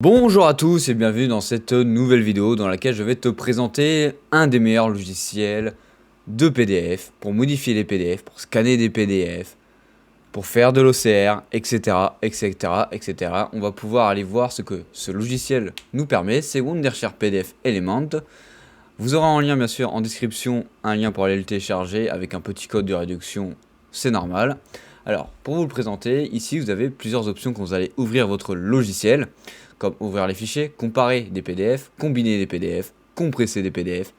Bonjour à tous et bienvenue dans cette nouvelle vidéo dans laquelle je vais te présenter un des meilleurs logiciels de PDF pour modifier les PDF, pour scanner des PDF, pour faire de l'OCR, etc., etc., etc. On va pouvoir aller voir ce que ce logiciel nous permet, c'est Wondershare PDF Element. Vous aurez en lien bien sûr en description un lien pour aller le télécharger avec un petit code de réduction, c'est normal. Alors pour vous le présenter, ici vous avez plusieurs options quand vous allez ouvrir votre logiciel, comme ouvrir les fichiers, comparer des PDF, combiner des PDF, compresser des PDF,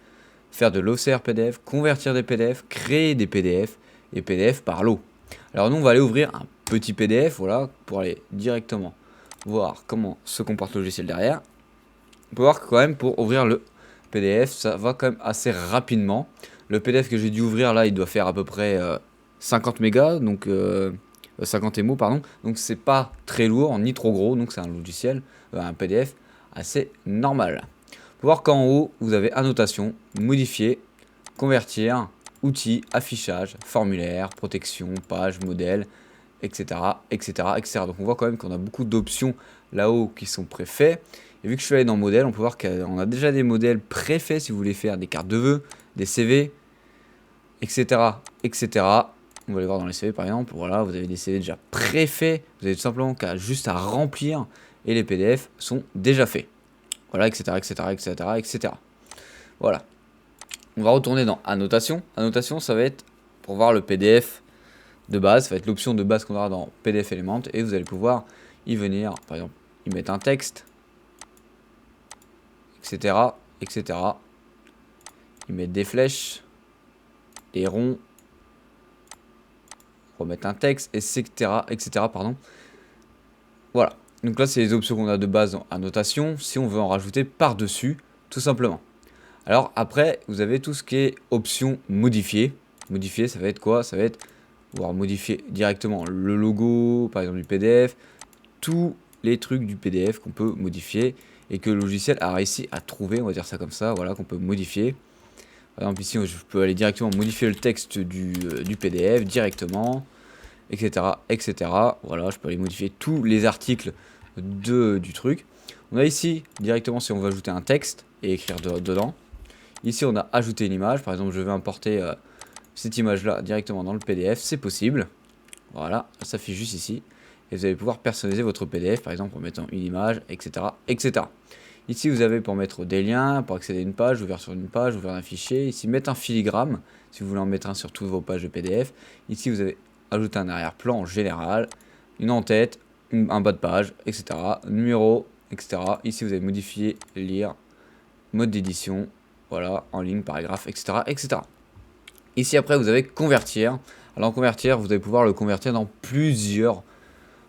faire de l'OCR PDF, convertir des PDF, créer des PDF et PDF par lot. Alors nous on va aller ouvrir un petit PDF, voilà, pour aller directement voir comment se comporte le logiciel derrière. On peut voir que quand même pour ouvrir le PDF, ça va quand même assez rapidement. Le PDF que j'ai dû ouvrir là, il doit faire à peu près 50 mégas, donc 50 MO, pardon. Donc c'est pas très lourd ni trop gros, donc c'est un logiciel, un PDF assez normal. Vous voir qu'en haut, vous avez annotation, modifier, convertir, outils, affichage, formulaire, protection, page, modèle, etc., etc., etc. Donc on voit quand même qu'on a beaucoup d'options là-haut qui sont préfaits. Et vu que je suis allé dans modèle, on peut voir qu'on a déjà des modèles préfaits si vous voulez faire des cartes de vœux, des CV, etc., etc. On va aller voir dans les CV par exemple. Voilà, vous avez des CV déjà préfaits. Vous avez tout simplement juste à remplir et les PDF sont déjà faits. Voilà, etc., etc., etc., etc. Voilà. On va retourner dans annotation. Annotation, ça va être pour voir le PDF de base. Ça va être l'option de base qu'on aura dans PDF Element. Et vous allez pouvoir y venir, par exemple, y mettre un texte, etc., etc. Y mettre des flèches, des ronds, remettre un texte, etc., etc., pardon. Voilà. Donc là, c'est les options qu'on a de base en annotation. Si on veut en rajouter par-dessus, tout simplement. Alors après, vous avez tout ce qui est option modifier. Modifier, ça va être quoi? Ça va être pouvoir modifier directement le logo, par exemple du PDF, tous les trucs du PDF qu'on peut modifier et que le logiciel a réussi à trouver, on va dire ça comme ça, voilà, qu'on peut modifier. Par exemple ici, je peux aller directement modifier le texte du PDF directement, etc., etc. Voilà, je peux aller modifier tous les articles du truc. On a ici, directement, si on veut ajouter un texte et écrire dedans. Ici, on a ajouté une image. Par exemple, je vais importer cette image-là directement dans le PDF. C'est possible. Voilà, ça s'affiche juste ici. Et vous allez pouvoir personnaliser votre PDF, par exemple, en mettant une image, etc., etc. Ici, vous avez pour mettre des liens, pour accéder à une page, ouverture d'une page, ouvrir un fichier. Ici, mettre un filigrane, si vous voulez en mettre un sur toutes vos pages de PDF. Ici, vous avez ajouté un arrière-plan en général, une en-tête, un bas de page, etc. Numéro, etc. Ici, vous avez modifié, lire, mode d'édition, voilà, en ligne, paragraphe, etc., etc. Ici, après, vous avez convertir. Alors, convertir, vous allez pouvoir le convertir dans plusieurs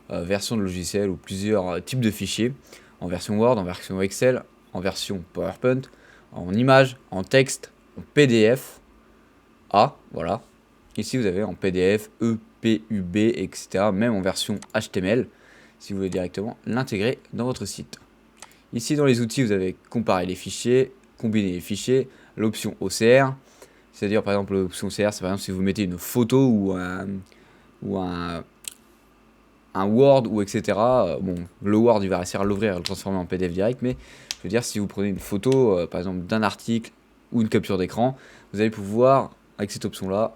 versions de logiciels ou plusieurs types de fichiers, en version Word, en version Excel, en version PowerPoint, en image, en texte, en PDF, voilà. Ici, vous avez en PDF, EPUB, etc., même en version HTML, si vous voulez directement l'intégrer dans votre site. Ici, dans les outils, vous avez comparer les fichiers, combiner les fichiers, l'option OCR, c'est-à-dire par exemple l'option OCR, c'est par exemple si vous mettez une photo ou un Word ou etc. Bon, le Word, il va réussir à l'ouvrir et le transformer en PDF direct, mais je veux dire, si vous prenez une photo, par exemple, d'un article ou une capture d'écran, vous allez pouvoir, avec cette option-là,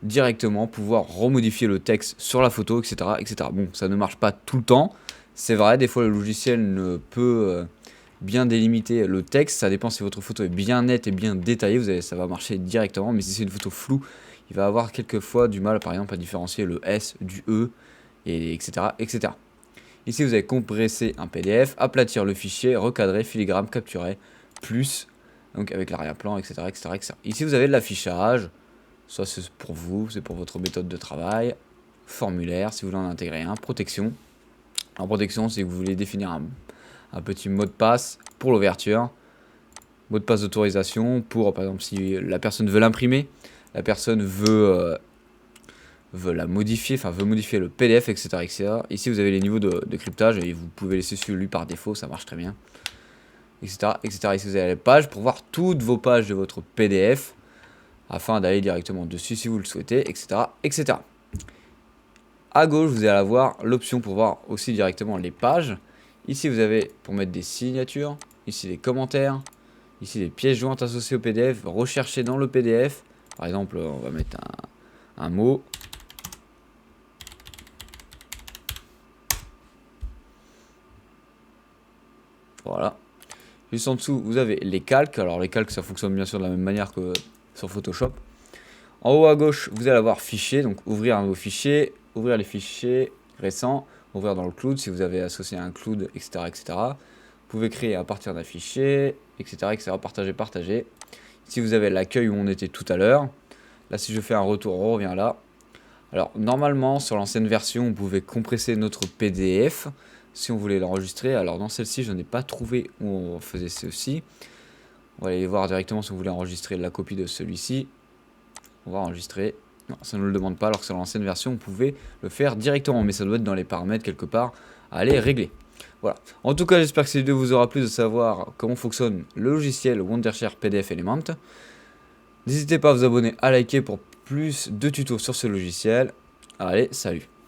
directement pouvoir remodifier le texte sur la photo, etc., etc. Bon, ça ne marche pas tout le temps, c'est vrai, des fois le logiciel ne peut bien délimiter le texte, ça dépend si votre photo est bien nette et bien détaillée, ça va marcher directement, mais si c'est une photo floue, il va avoir quelquefois du mal, par exemple, à différencier le S du E, et etc., etc. Ici, vous avez compresser un PDF, aplatir le fichier, recadrer, filigrane, capturer, plus, donc avec l'arrière-plan, etc., etc., etc. Ici, vous avez de l'affichage, ça c'est pour vous, c'est pour votre méthode de travail, formulaire, si vous voulez en intégrer un, protection. En protection, si vous voulez définir un petit mot de passe pour l'ouverture, mot de passe d'autorisation pour, par exemple, si la personne veut l'imprimer, la personne veut la modifier, enfin veut modifier le PDF, etc., etc. Ici, vous avez les niveaux de cryptage et vous pouvez laisser celui par défaut, ça marche très bien, etc., etc. Ici, vous avez les pages pour voir toutes vos pages de votre PDF afin d'aller directement dessus si vous le souhaitez, etc., etc. À gauche, vous allez avoir l'option pour voir aussi directement les pages. Ici, vous avez pour mettre des signatures. Ici, les commentaires. Ici, les pièces jointes associées au PDF. Rechercher dans le PDF. Par exemple, on va mettre un mot. Voilà. Juste en dessous, vous avez les calques. Alors, les calques, ça fonctionne bien sûr de la même manière que sur Photoshop. En haut à gauche, vous allez avoir fichier. Donc, ouvrir un nouveau fichier. Ouvrir les fichiers récents. Ouvrir dans le cloud si vous avez associé un cloud, etc. etc. Vous pouvez créer à partir d'un fichier, etc. etc. Partager, partager. Ici, vous avez l'accueil où on était tout à l'heure. Là, si je fais un retour, on revient là. Alors, normalement, sur l'ancienne version, on pouvait compresser notre PDF si on voulait l'enregistrer. Alors, dans celle-ci, je n'ai pas trouvé où on faisait ceci. On va aller voir directement si on voulait enregistrer la copie de celui-ci. On va enregistrer. Non, ça ne le demande pas, alors que sur l'ancienne version, on pouvait le faire directement. Mais ça doit être dans les paramètres quelque part à aller régler. Voilà. En tout cas, j'espère que cette vidéo vous aura plu de savoir comment fonctionne le logiciel Wondershare PDF Element. N'hésitez pas à vous abonner, à liker pour plus de tutos sur ce logiciel. Allez, salut!